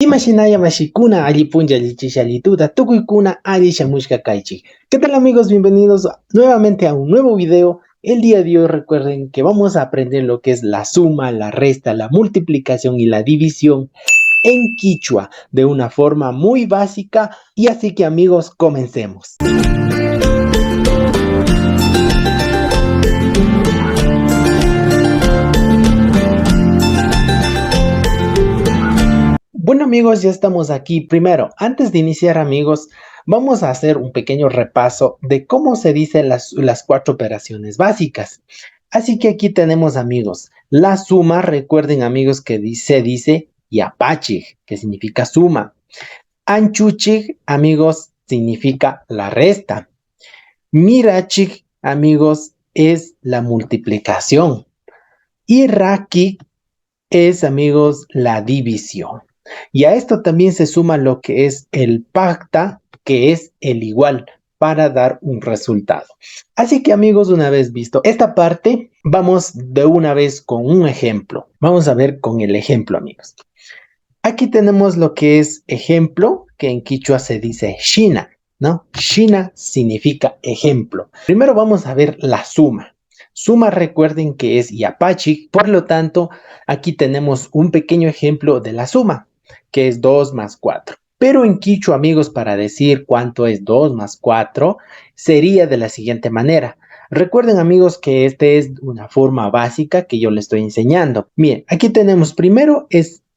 Imashinaya mashikuna allipunlla lichishallituta tukuykuna shamushka kaichi. ¿Qué tal amigos? Bienvenidos nuevamente a un nuevo video. El día de hoy recuerden que vamos a aprender lo que es la suma, la resta, la multiplicación y la división en quichua de una forma muy básica. Y así que amigos, comencemos. Bueno amigos, ya estamos aquí. Primero, antes de iniciar amigos, vamos a hacer un pequeño repaso de cómo se dicen las cuatro operaciones básicas. Así que aquí tenemos amigos, la suma, recuerden amigos que dice yapachig, que significa suma. Anchuchig, amigos, significa la resta. Mirachig, amigos, es la multiplicación. Y raki es, amigos, la división. Y a esto también se suma lo que es el pacta, que es el igual, para dar un resultado. Así que amigos, una vez visto esta parte, vamos de una vez con un ejemplo. Vamos a ver con el ejemplo, amigos. Aquí tenemos lo que es ejemplo, que en quichua se dice shina, ¿no? Shina significa ejemplo. Primero vamos a ver la suma. Suma, recuerden que es yapachi, por lo tanto, aquí tenemos un pequeño ejemplo de la suma, que es 2 más 4. Pero en quichua, amigos, para decir cuánto es 2 más 4, sería de la siguiente manera. Recuerden, amigos, que esta es una forma básica que yo les estoy enseñando. Bien, aquí tenemos primero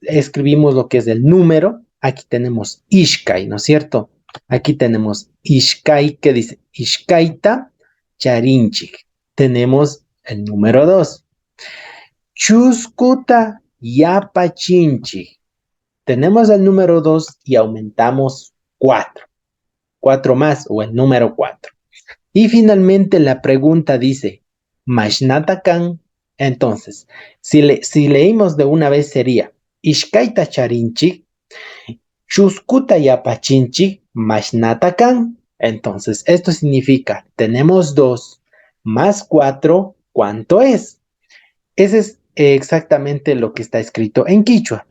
escribimos lo que es el número. Aquí tenemos ishkai, ¿no es cierto? Aquí tenemos ishkai, que dice ishkaita charinchik. Tenemos el número 2. Chuskuta yapachinchik. Tenemos el número 2 y aumentamos 4. 4 más o el número 4. Y finalmente la pregunta dice, Mashnatakan. Entonces, si leímos de una vez sería, Ishkaita charinchi, Chuskuta yapachinchi, Mashnatakan. Entonces, esto significa, tenemos 2 más 4, ¿cuánto es? Ese es exactamente lo que está escrito en quichua.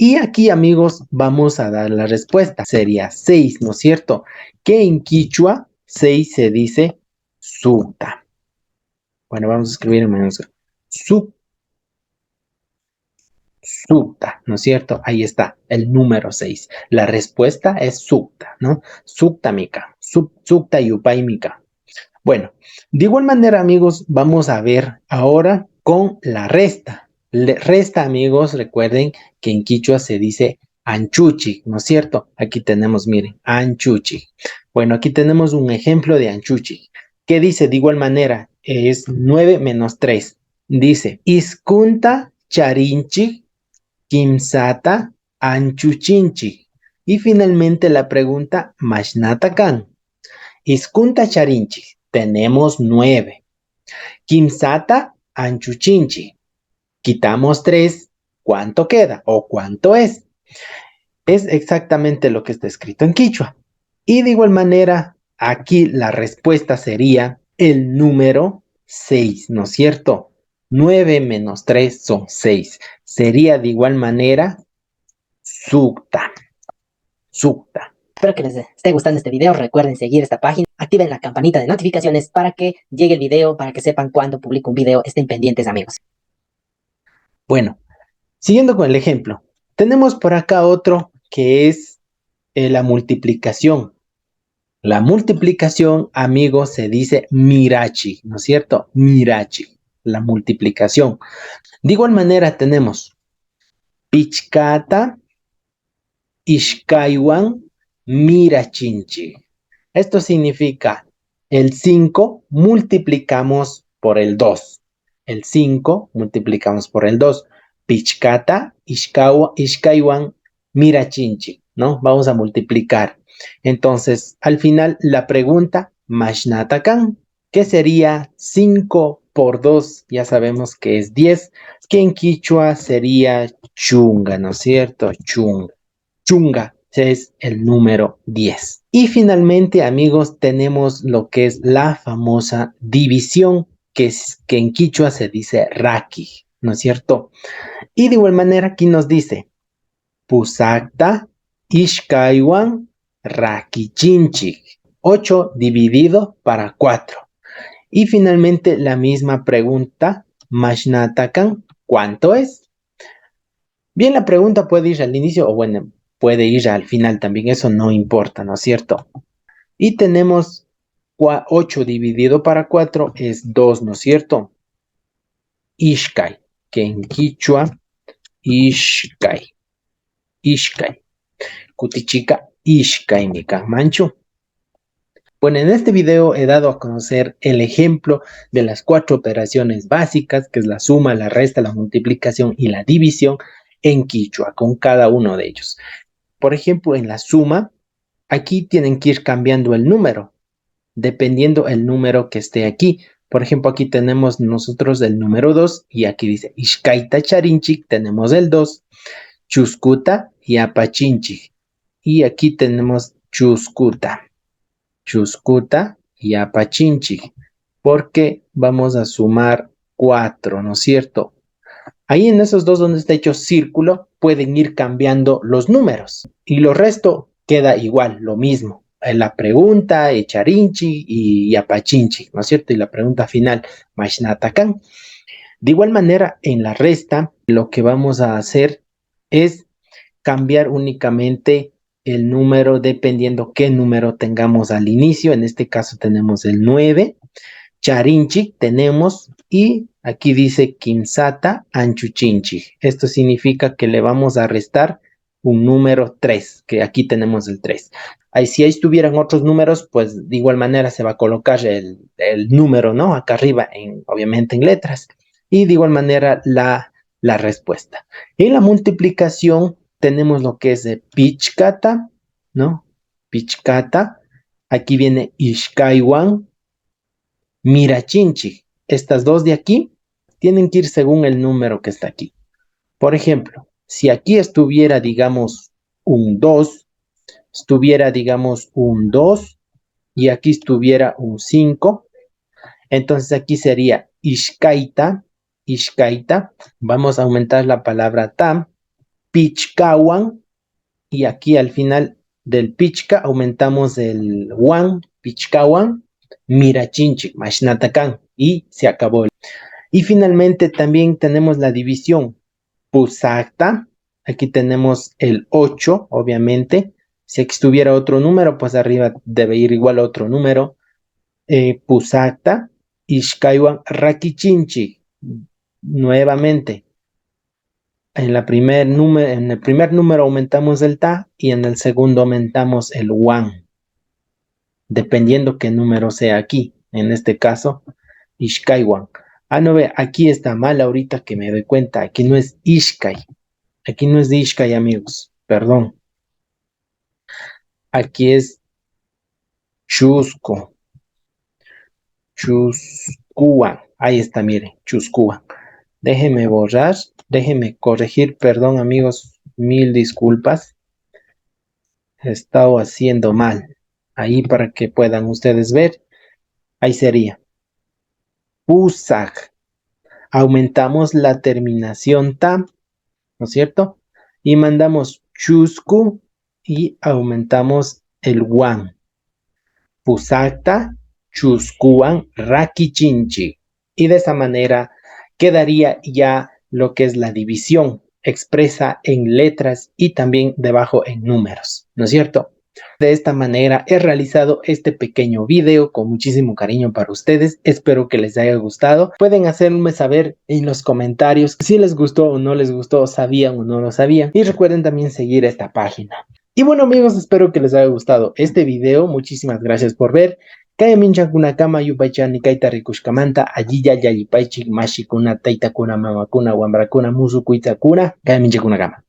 Y aquí, amigos, vamos a dar la respuesta. Sería 6, ¿no es cierto? Que en quichua 6 se dice sukta. Bueno, vamos a escribir en mayúscula. Sukta, ¿no es cierto? Ahí está, el número 6. La respuesta es sukta, ¿no? Sukta mika, sukta yupai mika. Bueno, de igual manera, amigos, vamos a ver ahora con la resta. Resta, amigos, recuerden que en quichua se dice anchuchi, ¿no es cierto? Aquí tenemos, miren, anchuchi. Bueno, aquí tenemos un ejemplo de anchuchi. ¿Qué dice de igual manera? Es 9 menos 3. Dice, iskunta charinchi kimsata anchuchinchi. Y finalmente la pregunta, mashnatakan. Iskunta charinchi, tenemos 9. Kimsata anchuchinchi, quitamos 3. ¿Cuánto queda? ¿O cuánto es? Es exactamente lo que está escrito en quichua. Y de igual manera, aquí la respuesta sería el número 6, ¿no es cierto? 9 menos 3 son 6. Sería de igual manera sukta. Sukta. Espero que les esté gustando este video. Recuerden seguir esta página. Activen la campanita de notificaciones para que llegue el video, para que sepan cuando publico un video. Estén pendientes, amigos. Bueno, siguiendo con el ejemplo, tenemos por acá otro que es la multiplicación. La multiplicación, amigos, se dice mirachi, ¿no es cierto? Mirachi, la multiplicación. De igual manera tenemos pichkata, ishkaiwan, mirachinchi. Esto significa el 5 multiplicamos por el 2. El 5 multiplicamos por el 2. Pichkata, ishkaiwan, mirachinchi, ¿no? Vamos a multiplicar. Entonces, al final, la pregunta, mashnatakan, ¿qué sería 5 por 2? Ya sabemos que es 10, que en quichua sería chunga, ¿no es cierto? Chunga. Chunga es el número 10. Y finalmente, amigos, tenemos lo que es la famosa división, que en quichua se dice raki, ¿no es cierto? Y de igual manera aquí nos dice, Pusakta ishkaywan rakichinchik. 8 dividido para 4. Y finalmente la misma pregunta, mashnatakan, ¿cuánto es? Bien, la pregunta puede ir al inicio o bueno, puede ir al final también, eso no importa, ¿no es cierto? Y tenemos 8 dividido para 4 es 2, ¿no es cierto? Ishkai, que en quichua, ishkai, ishkai. Kutichica, ishkai, nika manchu. Bueno, en este video he dado a conocer el ejemplo de las 4 operaciones básicas, que es la suma, la resta, la multiplicación y la división en quichua, con cada uno de ellos. Por ejemplo, en la suma, aquí tienen que ir cambiando el número, dependiendo el número que esté aquí. Por ejemplo, aquí tenemos nosotros el número 2 y aquí dice Ishkaita Charinchik, tenemos el 2, Chuskuta y Apachinchik. Y aquí tenemos Chuskuta y Apachinchik, porque vamos a sumar 4, ¿no es cierto? Ahí en esos dos donde está hecho círculo, pueden ir cambiando los números. Y lo resto queda igual, lo mismo. La pregunta, Charinchi y Apachinchi, ¿no es cierto? Y la pregunta final, Mashnatakan. De igual manera, en la resta, lo que vamos a hacer es cambiar únicamente el número dependiendo qué número tengamos al inicio. En este caso tenemos el 9. Charinchi tenemos y aquí dice Kimsata Anchuchinchi. Esto significa que le vamos a restar un número 3, que aquí tenemos el 3. Ahí, si ahí estuvieran otros números, pues de igual manera se va a colocar el número, ¿no? Acá arriba, obviamente en letras. Y de igual manera la respuesta. En la multiplicación tenemos lo que es de Pichkata, ¿no? Pichkata. Aquí viene Ishkaiwan, Mirachinchi. Estas dos de aquí tienen que ir según el número que está aquí. Por ejemplo, si aquí estuviera, digamos, un 2, estuviera, digamos, un 2 y aquí estuviera un 5, entonces aquí sería Ishkaita, Ishkaita. Vamos a aumentar la palabra tam, Pichkawan, y aquí al final del Pichka aumentamos el wan, Pichkawan, Mirachinchi, Mashnatakan, y se acabó. Y finalmente también tenemos la división, Pusakta, aquí tenemos el 8, obviamente. Si aquí estuviera otro número, pues arriba debe ir igual a otro número. Pusakta, Ishkaiwan Rakichinchi, nuevamente. En el primer número aumentamos el ta y en el segundo aumentamos el wan, dependiendo qué número sea aquí. En este caso, Ishkaiwan. Ah, no ve, aquí está mal ahorita que me doy cuenta. Aquí no es Ishkai. Aquí no es de Ishkai, amigos. Perdón. Aquí es Chusco. Chuscuan. Ahí está, miren. Chuscuan. Déjenme borrar. Déjenme corregir. Perdón, amigos. Mil disculpas. He estado haciendo mal. Ahí para que puedan ustedes ver. Ahí sería. Pusak. Aumentamos la terminación ta, ¿no es cierto? Y mandamos chusku y aumentamos el wan. Pusakta, chuskuan, rakichinchi. Y de esa manera quedaría ya lo que es la división expresa en letras y también debajo en números, ¿no es cierto? De esta manera he realizado este pequeño video con muchísimo cariño para ustedes. Espero que les haya gustado. Pueden hacerme saber en los comentarios si les gustó o no les gustó, sabían o no lo sabían. Y recuerden también seguir esta página. Y bueno, amigos, espero que les haya gustado este video. Muchísimas gracias por ver. Kaya minchakunakama yupaychani kaita rikushkamanta allilla yallipaychik mashikuna taytakuna mamakuna wambrakuna musukuitakuna kaya minchakunakama.